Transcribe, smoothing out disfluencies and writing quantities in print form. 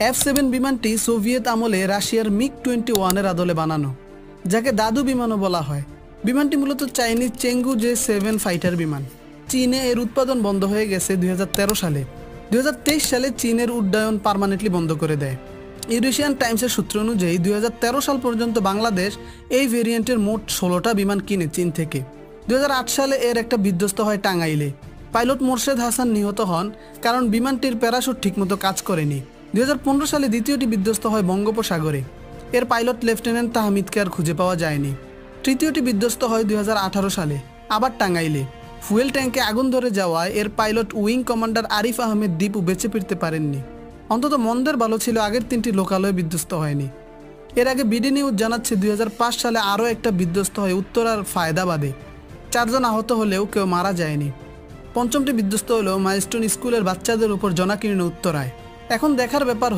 F-7 বিমানটি Soviet আমলে রাশিয়ার মিগ-21 আদলে বানানো, যাকে দাদু বিমানও বলা হয়। বিমানটি মূলত চাইনিজ চেঙ্গু J-7 ফাইটার বিমান। চীনে এর উৎপাদন বন্ধ হয়ে গেছে 2013 সালে। 2023 সালে চীনের উড্ডয়ন পার্মানেন্টলি বন্ধ করে দেয়। ইউরেশিয়ান টাইমসের সূত্র অনুযায়ী 2013 সাল পর্যন্ত বাংলাদেশ এই ভেরিয়েন্টের মোট 16টা বিমান কিনে চীন থেকে। 2008 সালে এর একটা বিধ্বস্ত হয় টাঙ্গাইলে। পাইলট মোর্শেদ হাসান নিহত হন কারণ বিমানটির প্যারাশুট ঠিকমতো কাজ করেনি। 2015 সালে দ্বিতীয়টি বিধ্বস্ত হয় বঙ্গোপসাগরে। এর পাইলট লেফটেন্যান্ট তাহমিদকে আর খুঁজে পাওয়া যায়নি। তৃতীয়টি বিধ্বস্ত হয় 2018 সালে, আবার টাঙ্গাইলে। ফুয়েল ট্যাঙ্কে আগুন ধরে যাওয়ায় এর pilot wing commander Arif Ahmed Dipu বেঁচে ফিরতে পারেননি। অন্তত মন্দের ভালো ছিল আগের 3টি লোকালয়ে বিধ্বস্ত হয়নি। এর আগে বিডি নিউজ জানাচ্ছে 2005 সালে আরও একটা বিধ্বস্ত হয় উত্তরার ফায়দাবাদে। 4 জন আহত হলেও কেউ মারা যায়নি। 5টি বিধ্বস্ত হলেও মাইলস্টোন স্কুলের বাচ্চাদের উপর জনাকীর্ণ উত্তরায়। এখন দেখার ব্যাপার